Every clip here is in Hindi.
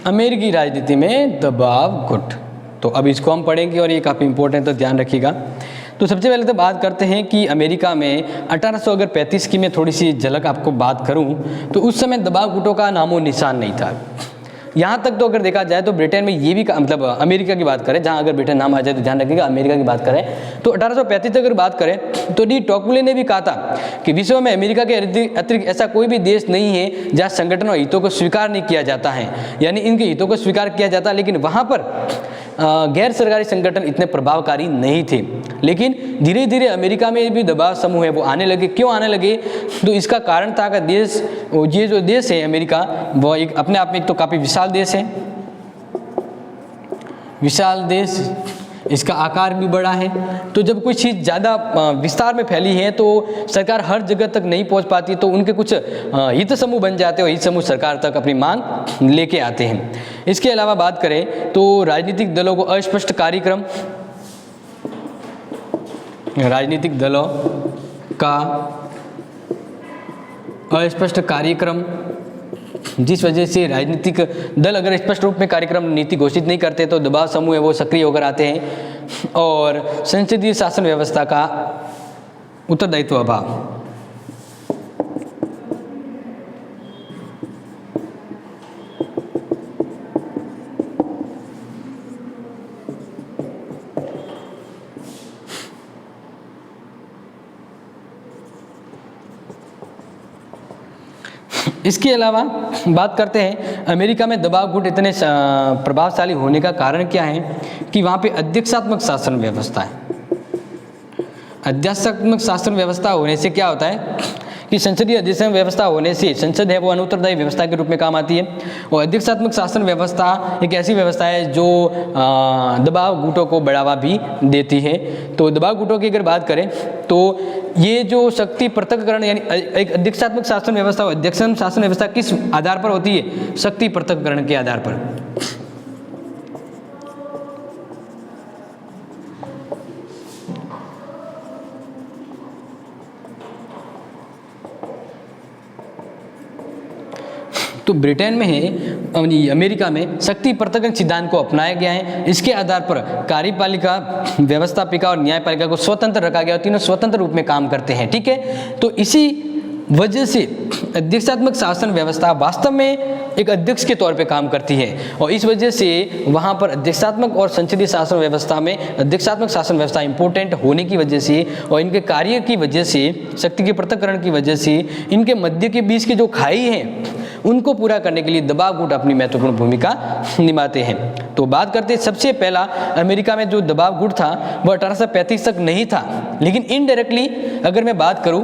अमेरिकी राजनीति में दबाव गुट। तो अब इसको हम पढ़ेंगे और ये काफ़ी इंपॉर्टेंट, तो ध्यान रखिएगा। तो सबसे पहले तो बात करते हैं कि अमेरिका में 1835 की मैं थोड़ी सी झलक आपको बात करूं तो उस समय दबाव गुटों का नामो निशान नहीं था। यहाँ तक तो अगर देखा जाए तो ब्रिटेन में ये भी मतलब अमेरिका की बात करें, जहाँ अगर ब्रिटेन नाम आ जाए तो ध्यान रखिएगा, अमेरिका की बात करें तो 1835 अगर बात करें तो डी टॉकविले ने भी कहा था कि विश्व में अमेरिका के अतिरिक्त ऐसा कोई भी देश नहीं है जहाँ संगठन और हितों को स्वीकार नहीं किया जाता है, यानी इनके हितों को स्वीकार किया जाता, लेकिन वहाँ पर गैर सरकारी संगठन इतने प्रभावकारी नहीं थे। लेकिन धीरे धीरे अमेरिका में भी दबाव समूह है वो आने लगे। क्यों आने लगे? तो इसका कारण था कि ये जो देश है अमेरिका, वो एक अपने आप में एक तो काफ़ी विशाल देश है, विशाल देश, इसका आकार भी बड़ा है। तो जब कोई चीज़ ज़्यादा विस्तार में फैली है तो सरकार हर जगह तक नहीं पहुंच पाती, तो उनके कुछ हित समूह बन जाते हैं और हित समूह सरकार तक अपनी मांग लेके आते हैं। इसके अलावा बात करें तो राजनीतिक दलों को अस्पष्ट कार्यक्रम, राजनीतिक दलों का अस्पष्ट कार्यक्रम, जिस वजह से राजनीतिक दल अगर स्पष्ट रूप में कार्यक्रम नीति घोषित नहीं करते तो दबाव समूह है वो सक्रिय होकर आते हैं। और संसदीय शासन व्यवस्था का उत्तरदायित्व अभाव, इसके अलावा बात करते हैं अमेरिका में दबाव गुट इतने प्रभावशाली होने का कारण क्या है कि वहाँ पे अध्यक्षात्मक शासन व्यवस्था है। अध्यक्षात्मक शासन व्यवस्था होने से क्या होता है कि संसदीय अधिवेशन व्यवस्था होने से संसद है वो अनुत्तरदायी व्यवस्था के रूप में काम आती है, और अध्यक्षात्मक शासन व्यवस्था एक ऐसी व्यवस्था है जो दबाव गुटों को बढ़ावा भी देती है। तो दबाव गुटों की अगर बात करें तो ये जो शक्ति पृथक्करण, यानी एक अध्यक्षात्मक शासन व्यवस्था, अध्यक्षात्मक शासन व्यवस्था किस आधार पर होती है? शक्ति पृथक्करण के आधार पर। तो ब्रिटेन में है, अमेरिका में शक्ति पृथक्करण सिद्धांत को अपनाया गया है। इसके आधार पर कार्यपालिका, व्यवस्थापिका और न्यायपालिका को स्वतंत्र रखा गया और तीनों स्वतंत्र रूप में काम करते हैं। ठीक है, तो इसी वजह से अध्यक्षात्मक शासन व्यवस्था वास्तव में एक अध्यक्ष के तौर पे काम करती है, और इस वजह से वहाँ पर अध्यक्षात्मक और संसदीय शासन व्यवस्था में अध्यक्षात्मक शासन व्यवस्था इंपॉर्टेंट होने की वजह से और इनके कार्य की वजह से, शक्ति के पृथक्करण की वजह से, इनके मध्य के बीच की जो खाई है उनको पूरा करने के लिए दबाव गुट अपनी महत्वपूर्ण भूमिका निभाते हैं। तो बात करते हैं, सबसे पहला अमेरिका में जो दबाव गुट था वह 1835 तक नहीं था, लेकिन इनडायरेक्टली अगर मैं बात करूं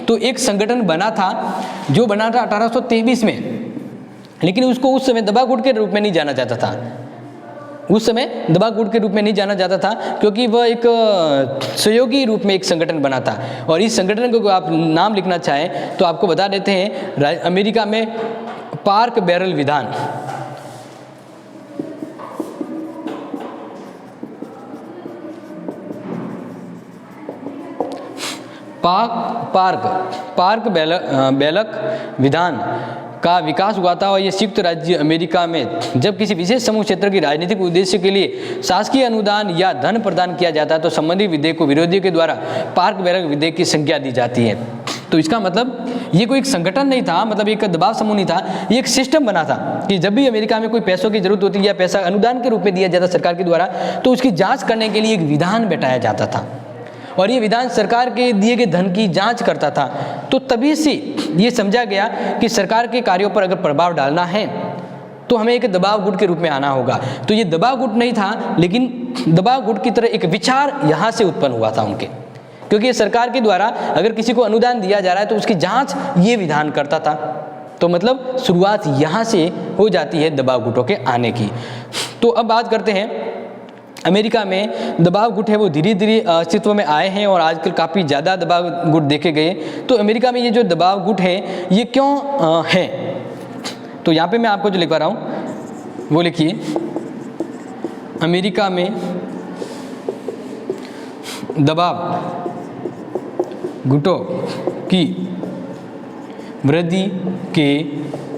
तो एक संगठन बना था जो बना था 1823 में, लेकिन उसको उस समय दबाव गुट के रूप में नहीं जाना जाता था। उस समय दबाव गुट के रूप में नहीं जाना जाता था क्योंकि वह एक सहयोगी रूप में एक संगठन बना था। और इस संगठन को आप नाम लिखना चाहें तो आपको बता देते हैं, अमेरिका में पार्क बैरल विधान, पार्क बैलक विधान का विकास हुआ था। और ये संयुक्त राज्य अमेरिका में जब किसी विशेष समूह क्षेत्र की राजनीतिक उद्देश्य के लिए शासकीय अनुदान या धन प्रदान किया जाता है तो संबंधित विधेयक को विरोधियों के द्वारा पार्क बैरक विधेयक की संज्ञा दी जाती है। तो इसका मतलब ये कोई एक संगठन नहीं था, मतलब एक दबाव समूह नहीं था, ये एक सिस्टम बना था कि जब भी अमेरिका में कोई पैसों की जरूरत होती है या पैसा अनुदान के रूप में दिया जाता सरकार के द्वारा, तो उसकी जाँच करने के लिए एक विधान बैठाया जाता था, और ये विधान सरकार के दिए गए धन की जांच करता था। तो तभी से ये समझा गया कि सरकार के कार्यों पर अगर प्रभाव डालना है तो हमें एक दबाव गुट के रूप में आना होगा। तो ये दबाव गुट नहीं था, लेकिन दबाव गुट की तरह एक विचार यहाँ से उत्पन्न हुआ था उनके, क्योंकि ये सरकार के द्वारा अगर किसी को अनुदान दिया जा रहा है तो उसकी जाँच ये विधान करता था। तो मतलब शुरुआत यहाँ से हो जाती है दबाव गुटों के आने की। तो अब बात करते हैं, अमेरिका में दबाव गुट है वो धीरे धीरे अस्तित्व में आए हैं और आजकल काफ़ी ज़्यादा दबाव गुट देखे गए। तो अमेरिका में ये जो दबाव गुट है ये क्यों है? तो यहाँ पे मैं आपको जो लिखवा रहा हूँ वो लिखिए, अमेरिका में दबाव गुटों की वृद्धि के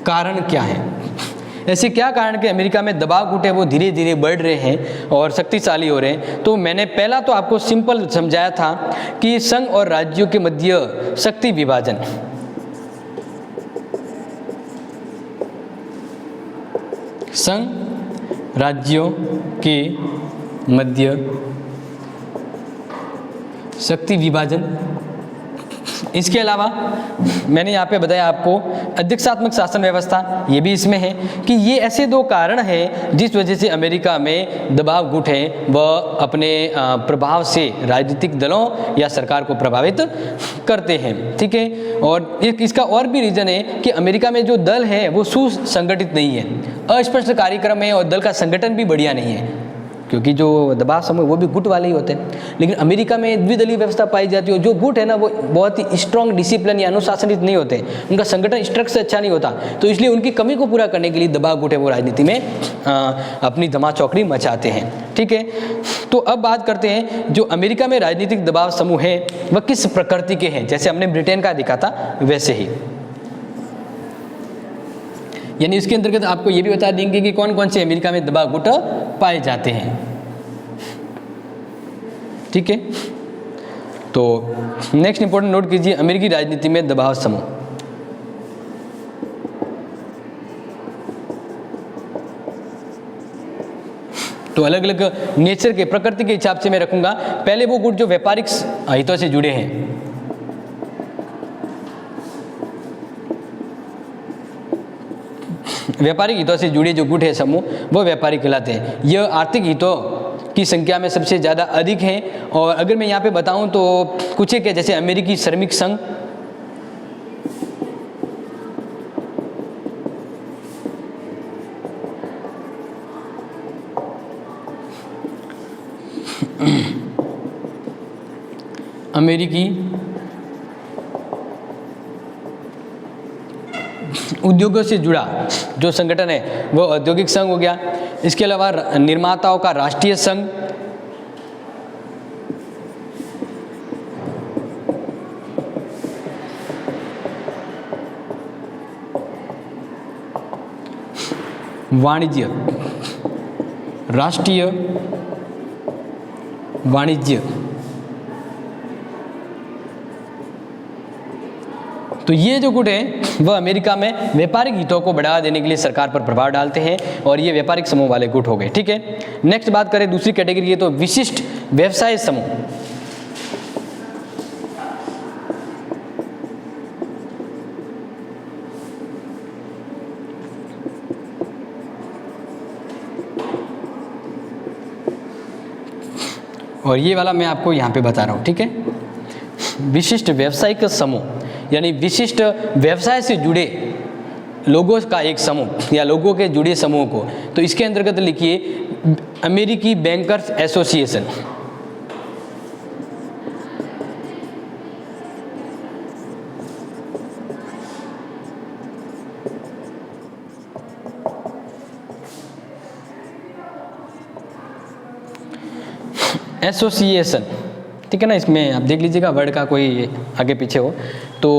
कारण क्या है। ऐसे क्या कारण कि अमेरिका में दबाव गुट है वो धीरे धीरे बढ़ रहे हैं और शक्तिशाली हो रहे हैं। तो मैंने पहला तो आपको सिंपल समझाया था कि संघ और राज्यों के मध्य शक्ति विभाजन, संघ राज्यों के मध्य शक्ति विभाजन। इसके अलावा मैंने यहाँ पे बताया आपको अध्यक्षात्मक शासन व्यवस्था, ये भी इसमें है कि ये ऐसे दो कारण हैं जिस वजह से अमेरिका में दबाव गुट है वह अपने प्रभाव से राजनीतिक दलों या सरकार को प्रभावित करते हैं। ठीक है, और एक इसका और भी रीज़न है कि अमेरिका में जो दल है वो सुसंगठित नहीं है, अस्पष्ट कार्यक्रम है और दल का संगठन भी बढ़िया नहीं है, क्योंकि जो दबाव समूह वो भी गुट वाले ही होते हैं। लेकिन अमेरिका में द्विदलीय व्यवस्था पाई जाती है, जो गुट है ना वो बहुत ही स्ट्रॉन्ग डिसिप्लिन या अनुशासनित नहीं होते, उनका संगठन स्ट्रक्चर अच्छा नहीं होता, तो इसलिए उनकी कमी को पूरा करने के लिए दबाव गुट है वो राजनीति में अपनी धमाचौकड़ी मचाते हैं। ठीक है, तो अब बात करते हैं जो अमेरिका में राजनीतिक दबाव समूह है वह किस प्रकृति के हैं। जैसे हमने ब्रिटेन का दिखा था वैसे ही, यानी इसके अंतर्गत आपको ये भी बता देंगे कि कौन कौन से अमेरिका में दबाव गुट पाए जाते हैं। ठीक है, तो नेक्स्ट इंपॉर्टेंट नोट कीजिए, अमेरिकी राजनीति में दबाव समूह। तो अलग अलग नेचर के, प्रकृति के हिसाब से मैं रखूंगा। पहले वो गुट जो व्यापारिक हितों से जुड़े हैं, व्यापारिक हितों से जुड़े जो गुट है समूह वो व्यापारिक कहलाते हैं। यह आर्थिक हितों की संख्या में सबसे ज़्यादा अधिक हैं। और अगर मैं यहाँ पे बताऊँ तो कुछ एक है, जैसे अमेरिकी श्रमिक संघ, अमेरिकी उद्योगों से जुड़ा जो संगठन है वो औद्योगिक संघ हो गया। इसके अलावा निर्माताओं का राष्ट्रीय संघ, वाणिज्य, राष्ट्रीय वाणिज्य, तो ये जो गुट है वह अमेरिका में व्यापारिक हितों को बढ़ावा देने के लिए सरकार पर प्रभाव डालते हैं और ये व्यापारिक समूह वाले गुट हो गए। ठीक है, नेक्स्ट बात करें दूसरी कैटेगरी की, तो विशिष्ट व्यवसाय समूह। और ये वाला मैं आपको यहाँ पे बता रहा हूँ। ठीक है, विशिष्ट व्यवसायिक समूह यानी विशिष्ट व्यवसाय से जुड़े लोगों का एक समूह या लोगों के जुड़े समूह को, तो इसके अंतर्गत लिखिए अमेरिकी बैंकर्स एसोसिएशन। एसोसिएशन, ठीक है ना, इसमें आप देख लीजिएगा वर्ड का कोई आगे पीछे हो। तो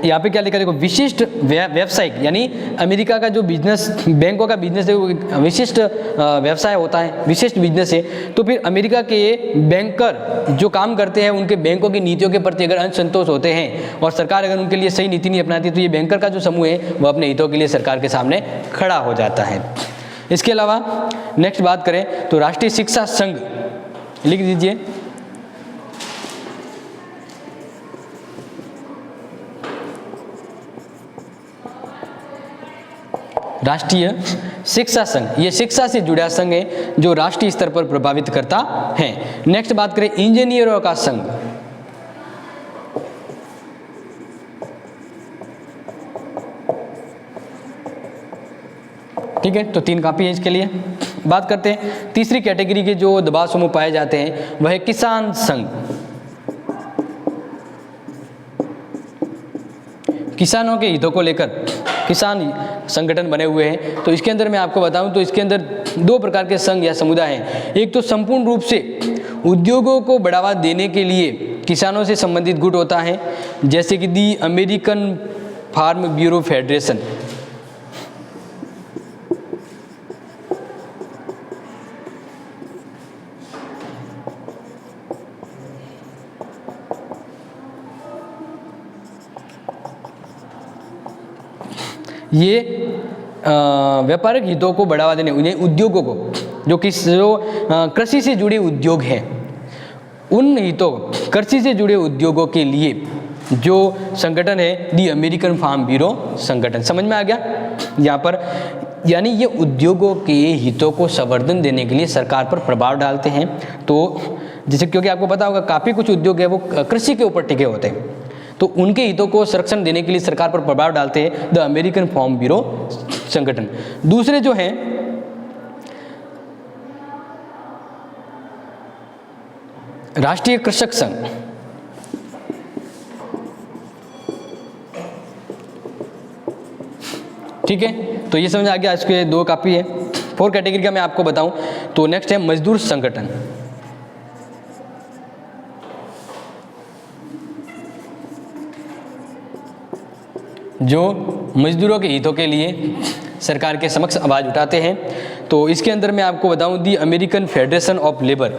यहाँ पे क्या लिखा, देखो विशिष्ट व्यावसायिक यानी अमेरिका का जो बिजनेस, बैंकों का बिजनेस है वो विशिष्ट व्यवसाय होता है, विशिष्ट बिजनेस है। तो फिर अमेरिका के बैंकर जो काम करते हैं उनके बैंकों की नीतियों के प्रति अगर असंतोष होते हैं और सरकार अगर उनके लिए सही नीति नहीं अपनाती तो ये बैंकर का जो समूह है वो अपने हितों के लिए सरकार के सामने खड़ा हो जाता है। इसके अलावा नेक्स्ट बात करें तो राष्ट्रीय शिक्षा संघ, लिख दीजिए राष्ट्रीय शिक्षा संघ। ये शिक्षा से जुड़ा संघ है जो राष्ट्रीय स्तर पर प्रभावित करता है। नेक्स्ट बात करें इंजीनियरों का संघ। ठीक है, तो 3 कापी है इसके लिए। बात करते हैं तीसरी कैटेगरी के जो दबाव समूह पाए जाते हैं वह है किसान संघ। किसानों के हितों को लेकर किसान संगठन बने हुए हैं। तो इसके अंदर मैं आपको बताऊं तो इसके अंदर 2 प्रकार के संघ या समुदाय हैं। एक तो संपूर्ण रूप से उद्योगों को बढ़ावा देने के लिए किसानों से संबंधित गुट होता है, जैसे कि दी अमेरिकन फार्म ब्यूरो फेडरेशन। ये व्यापारिक हितों को बढ़ावा देने, उन्हें उद्योगों को जो कृषि से जुड़े उद्योग हैं, उन हितों, कृषि से जुड़े उद्योगों के लिए जो संगठन है दी अमेरिकन फार्म ब्यूरो संगठन, समझ में आ गया यहाँ पर, यानी ये उद्योगों के हितों को संवर्धन देने के लिए सरकार पर प्रभाव डालते हैं। तो जैसे क्योंकि आपको पता होगा काफ़ी कुछ उद्योग है वो कृषि के ऊपर टिके होते हैं, तो उनके हितों को संरक्षण देने के लिए सरकार पर प्रभाव डालते हैं द अमेरिकन फार्म ब्यूरो संगठन। दूसरे जो हैं राष्ट्रीय कृषक संघ, ठीक है, तो ये समझ आ गया। इसके दो काफ़ी है, 4 कैटेगरी का मैं आपको बताऊं तो नेक्स्ट है मजदूर संगठन। जो मजदूरों के हितों के लिए सरकार के समक्ष आवाज़ उठाते हैं। तो इसके अंदर मैं आपको बताऊं दी अमेरिकन फेडरेशन ऑफ लेबर,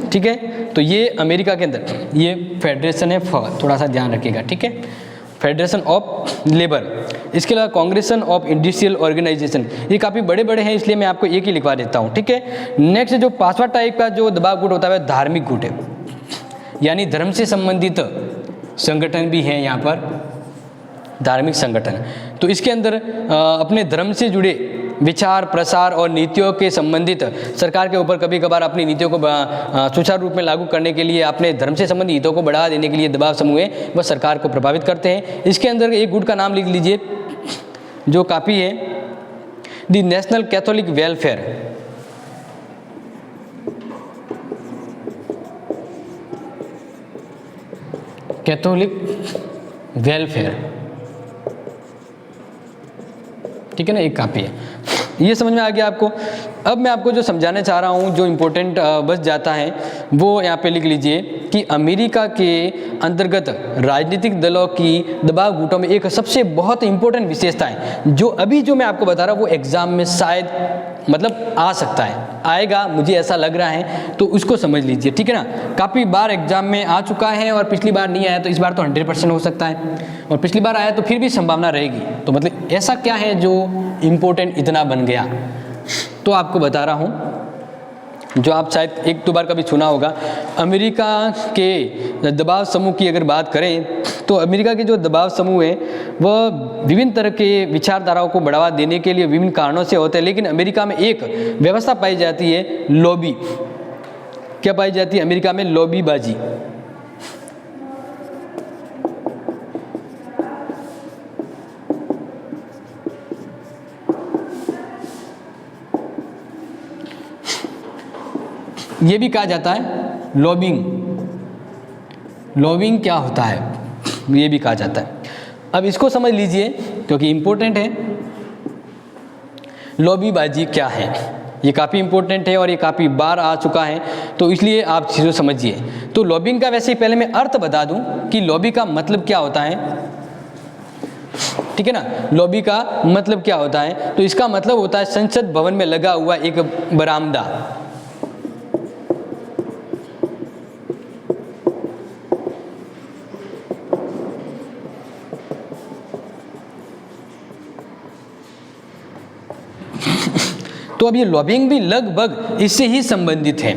ठीक है, तो ये अमेरिका के अंदर ये फेडरेशन है, थोड़ा सा ध्यान रखिएगा, ठीक है, फेडरेशन ऑफ लेबर। इसके अलावा कांग्रेसन ऑफ इंडस्ट्रियल ऑर्गेनाइजेशन, ये काफ़ी बड़े बड़े हैं इसलिए मैं आपको एक ही लिखवा देता हूँ, ठीक है। नेक्स्ट जो 5वां टाइप का जो दबाव गुट होता है धार्मिक गुट है, यानी धर्म से संबंधित संगठन भी हैं यहाँ पर, धार्मिक संगठन। तो इसके अंदर अपने धर्म से जुड़े विचार, प्रसार और नीतियों के संबंधित सरकार के ऊपर कभी कभार अपनी नीतियों को सुचारू रूप में लागू करने के लिए, अपने धर्म से संबंधित हितों को बढ़ावा देने के लिए दबाव समूह है वह सरकार को प्रभावित करते हैं। इसके अंदर एक गुट का नाम लिख लीजिए जो काफ़ी है, the national Catholic welfare, Catholic welfare, ठीक है ना, एक काफ़ी है। ये समझ में आ गया आपको। अब मैं आपको जो समझाना चाह रहा हूँ जो इम्पोर्टेंट बच जाता है वो यहाँ पे लिख लीजिए कि अमेरिका के अंतर्गत राजनीतिक दलों की दबाव गुटों में एक सबसे बहुत इंपॉर्टेंट विशेषता है जो अभी जो मैं आपको बता रहा हूँ वो एग्जाम में शायद मतलब आ सकता है, आएगा, मुझे ऐसा लग रहा है, तो उसको समझ लीजिए, ठीक है ना। काफ़ी बार एग्जाम में आ चुका है और पिछली बार नहीं आया, तो इस बार तो 100% हो सकता है, और पिछली बार आया तो फिर भी संभावना रहेगी। तो मतलब ऐसा क्या है जो इम्पोर्टेंट इतना बन गया, तो आपको बता रहा हूँ जो आप शायद 1-2 बार कभी सुना होगा। अमेरिका के दबाव समूह की अगर बात करें तो अमेरिका के जो दबाव समूह है वह विभिन्न तरह के विचारधाराओं को बढ़ावा देने के लिए विभिन्न कारणों से होते हैं, लेकिन अमेरिका में एक व्यवस्था पाई जाती है लॉबी। क्या पाई जाती है अमेरिका में? लॉबीबाजी। ये भी कहा जाता है लॉबिंग। लॉबिंग क्या होता है ये भी कहा जाता है। अब इसको समझ लीजिए क्योंकि इम्पोर्टेंट है। लॉबीबाजी क्या है ये काफ़ी इम्पोर्टेंट है और ये काफ़ी बार आ चुका है, तो इसलिए आप चीज़ों समझिए। तो लॉबिंग का वैसे ही पहले मैं अर्थ बता दूं कि लॉबी का मतलब क्या होता है, ठीक है ना। लॉबी का मतलब क्या होता है? तो इसका मतलब होता है संसद भवन में लगा हुआ एक बरामदा। तो अब ये लॉबिंग भी लगभग इससे ही संबंधित है,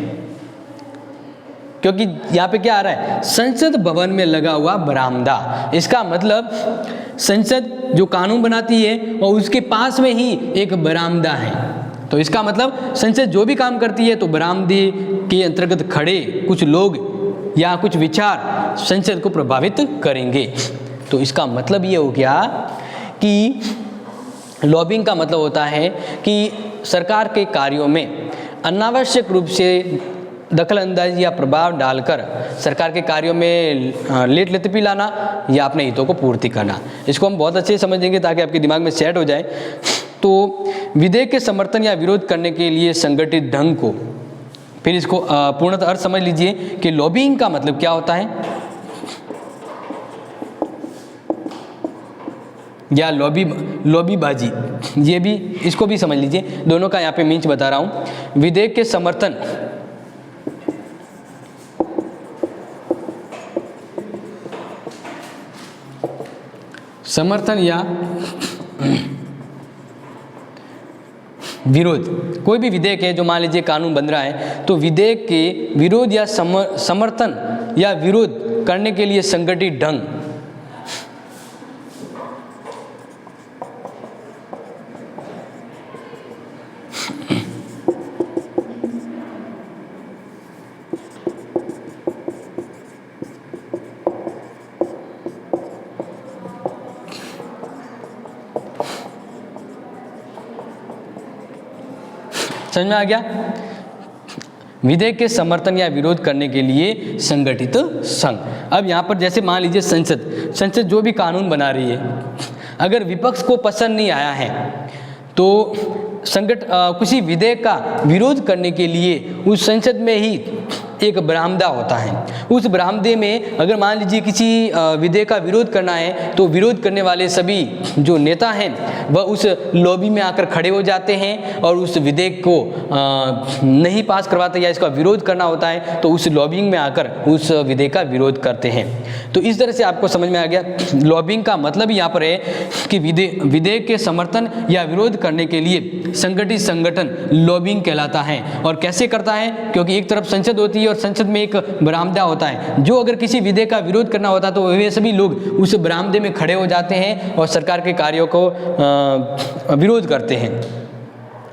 क्योंकि यहाँ पे क्या आ रहा है? संसद भवन में लगा हुआ बरामदा। इसका मतलब संसद जो कानून बनाती है और उसके पास में ही एक बरामदा है। तो इसका मतलब संसद जो भी काम करती है तो बरामदे के अंतर्गत खड़े कुछ लोग या कुछ विचार संसद को प्रभावित करेंगे। तो इसका मतलब ये हो गया कि लॉबिंग का मतलब होता है कि सरकार के कार्यों में अनावश्यक रूप से दखल अंदाजी या प्रभाव डालकर सरकार के कार्यों में लेट लतीफी लाना या अपने हितों को पूर्ति करना। इसको हम बहुत अच्छे से समझेंगे ताकि आपके दिमाग में सेट हो जाए। तो विधेयक के समर्थन या विरोध करने के लिए संगठित ढंग को, फिर इसको पूर्णतः अर्थ समझ लीजिए कि लॉबिंग का मतलब क्या होता है। या लॉबीबाजी, ये भी, इसको भी समझ लीजिए। दोनों का यहाँ पे मीन्स बता रहा हूँ। विधेयक के समर्थन या विरोध, कोई भी विधेयक है जो मान लीजिए कानून बन रहा है, तो विधेयक के विरोध या समर्थन या विरोध करने के लिए संगठित ढंग, समझ में आ गया? विधेयक के समर्थन या विरोध करने के लिए संगठित संघ। अब यहाँ पर जैसे मान लीजिए संसद जो भी कानून बना रही है, अगर विपक्ष को पसंद नहीं आया है तो किसी विधेयक का विरोध करने के लिए उस संसद में ही एक बरामदा होता है। उस बरामदे में अगर मान लीजिए किसी विधेयक का विरोध करना है तो विरोध करने वाले सभी जो नेता हैं वह उस लॉबी में आकर खड़े हो जाते हैं और उस विधेयक को नहीं पास करवाते या इसका विरोध करना होता है तो उस लॉबिंग में आकर उस विधेयक का विरोध करते हैं। तो इस तरह से आपको समझ में आ गया। लॉबिंग का मतलब यहाँ पर है कि विधेयक के समर्थन या विरोध करने के लिए संगठित संगठन लॉबिंग कहलाता है। और कैसे करता है? क्योंकि एक तरफ संसद होती है और संसद में एक बरामदा होता है, जो अगर किसी विधेयक का विरोध करना होता है तो वे सभी लोग उस बरामदे में खड़े हो जाते हैं और सरकार के कार्यों को विरोध करते हैं।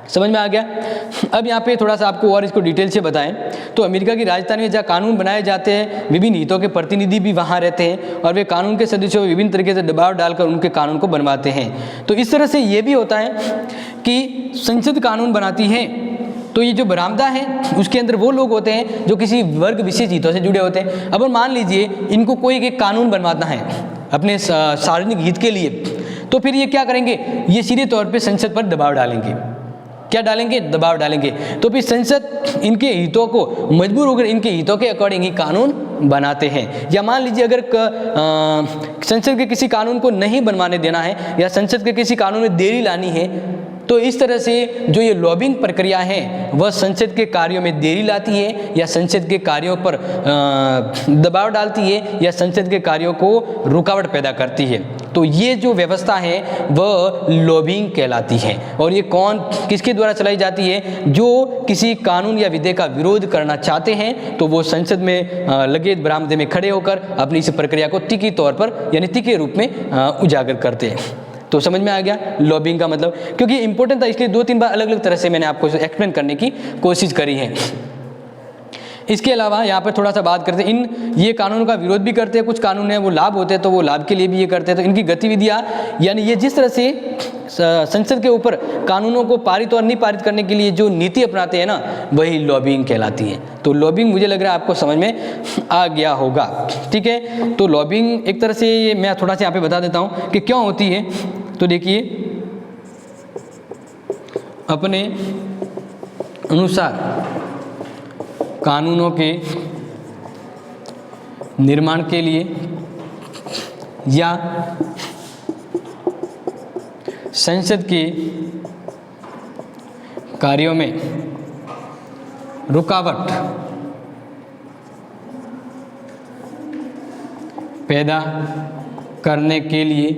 समझ में आ गया? अब यहाँ पे थोड़ा सा आपको और इसको डिटेल से बताएं तो अमेरिका की राजधानी में जहाँ कानून बनाए जाते हैं, विभिन्न हितों के प्रतिनिधि भी वहाँ रहते हैं और वे कानून के सदस्यों को विभिन्न तरीके से दबाव डालकर उनके कानून को बनवाते हैं। तो इस तरह से ये भी होता है कि संसद कानून बनाती है तो ये जो बरामदा है उसके अंदर वो लोग होते हैं जो किसी वर्ग विशेष हितों से जुड़े होते हैं। अब मान लीजिए इनको कोई एक कानून बनवाना है अपने सार्वजनिक हित के लिए, तो फिर ये क्या करेंगे? ये सीधे तौर पे संसद पर दबाव डालेंगे। क्या डालेंगे? दबाव डालेंगे। तो फिर संसद इनके हितों को मजबूर होकर इनके हितों के अकॉर्डिंग ही कानून बनाते हैं। या मान लीजिए अगर संसद के किसी कानून को नहीं बनवाने देना है या संसद के किसी कानून में देरी लानी है, तो इस तरह से जो ये लॉबिंग प्रक्रिया है वह संसद के कार्यों में देरी लाती है या संसद के कार्यों पर दबाव डालती है या संसद के कार्यों को रुकावट पैदा करती है। तो ये जो व्यवस्था है वह लॉबिंग कहलाती है। और ये किसके द्वारा चलाई जाती है? जो किसी कानून या विधेयक का विरोध करना चाहते हैं तो वो संसद में लगे बरामदे में खड़े होकर अपनी इस प्रक्रिया को तिखी तौर पर यानी तिखे रूप में उजागर करते हैं। तो समझ में आ गया लॉबिंग का मतलब, क्योंकि इंपॉर्टेंट था इसलिए 2-3 बार अलग अलग तरह से मैंने आपको एक्सप्लेन करने की कोशिश करी है। इसके अलावा यहाँ पर थोड़ा सा बात करते हैं, ये कानून का विरोध भी करते हैं, कुछ कानून है वो लाभ होते हैं तो वो लाभ के लिए भी ये करते हैं। तो इनकी गतिविधियाँ यानी ये जिस तरह से संसद के ऊपर कानूनों को पारित और नहीं पारित करने के लिए जो नीति अपनाते हैं ना, वही लॉबिंग कहलाती है। तो लॉबिंग मुझे लग रहा है आपको समझ में आ गया होगा। ठीक है, तो लॉबिंग एक तरह से मैं थोड़ा सा यहाँ पे बता देता हूँ कि क्यों होती है। तो देखिए, अपने अनुसार कानूनों के निर्माण के लिए या संसद के कार्यों में रुकावट पैदा करने के लिए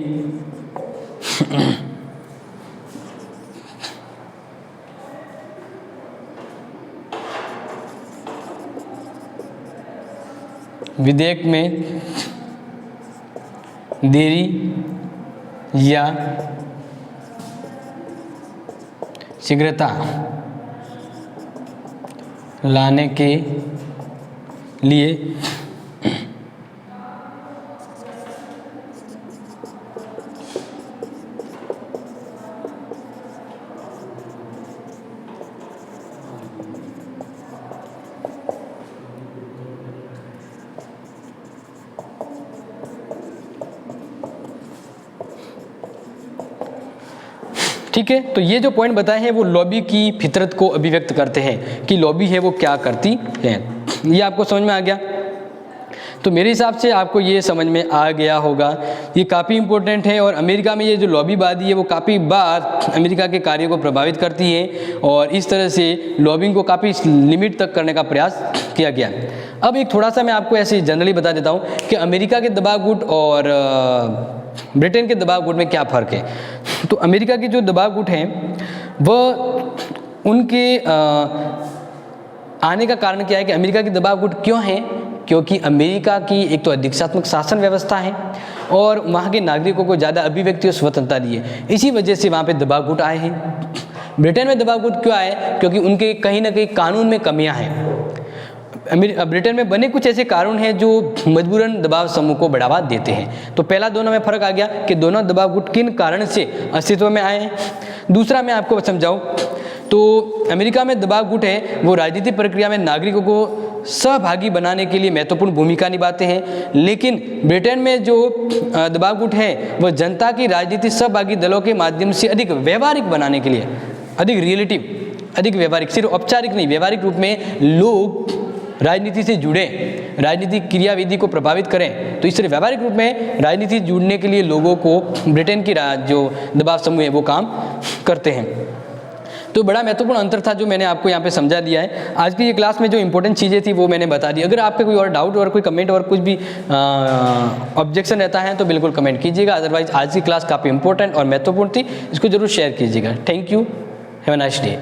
विधेयक में देरी या शीघ्रता लाने के लिए ठीक है। तो ये जो पॉइंट बताए हैं वो लॉबी की फितरत को अभिव्यक्त करते हैं कि लॉबी है वो क्या करती है। ये आपको समझ में आ गया। तो मेरे हिसाब से आपको ये समझ में आ गया होगा, ये काफ़ी इम्पोर्टेंट है। और अमेरिका में ये जो लॉबीबाजी है वो काफ़ी बार अमेरिका के कार्यों को प्रभावित करती है और इस तरह से लॉबिंग को काफ़ी लिमिट तक करने का प्रयास किया गया। अब एक थोड़ा सा मैं आपको ऐसे जनरली बता देता हूँ कि अमेरिका के दबाव गुट और ब्रिटेन के दबाव गुट में क्या फ़र्क है। तो अमेरिका के जो दबाव गुट हैं वह उनके आने का कारण क्या है कि अमेरिका के दबाव गुट क्यों हैं, क्योंकि अमेरिका की एक तो अधीक्षात्मक शासन व्यवस्था है और वहाँ के नागरिकों को ज़्यादा अभिव्यक्ति और स्वतंत्रता दी है, इसी वजह से वहाँ पे दबाव गुट आए हैं। ब्रिटेन में दबाव गुट क्यों आए, क्योंकि उनके कहीं ना कहीं कानून में कमियां हैं। ब्रिटेन में बने कुछ ऐसे कानून हैं जो मजबूरन दबाव समूह को बढ़ावा देते हैं। तो पहला दोनों में फ़र्क आ गया कि दोनों दबाव गुट किन कारण से अस्तित्व में आए हैं। दूसरा मैं आपको समझाऊं तो अमेरिका में दबाव गुट है वो राजनीतिक प्रक्रिया में नागरिकों को सहभागी बनाने के लिए महत्वपूर्ण भूमिका निभाते हैं, लेकिन ब्रिटेन में जो दबाव गुट है वह जनता की राजनीतिक सहभागी दलों के माध्यम से अधिक व्यवहारिक बनाने के लिए, अधिक रियलिटिव, अधिक व्यवहारिक, सिर्फ औपचारिक नहीं, व्यवहारिक रूप में लोग राजनीति से जुड़े, राजनीतिक क्रियाविधि को प्रभावित करें। तो इस तरह व्यवहारिक रूप में राजनीति जुड़ने के लिए लोगों को ब्रिटेन की जो दबाव समूह है वो काम करते हैं। तो बड़ा महत्वपूर्ण अंतर था जो मैंने आपको यहाँ पे समझा दिया है। आज की ये क्लास में जो इंपॉर्टेंट चीज़ें थी वो मैंने बता दी। अगर आपके कोई और डाउट और कोई कमेंट और कुछ भी ऑब्जेक्शन रहता है तो बिल्कुल कमेंट कीजिएगा। अदरवाइज आज की क्लास काफ़ी इंपॉर्टेंट और महत्वपूर्ण थी, इसको जरूर शेयर कीजिएगा। Thank you, have a nice day.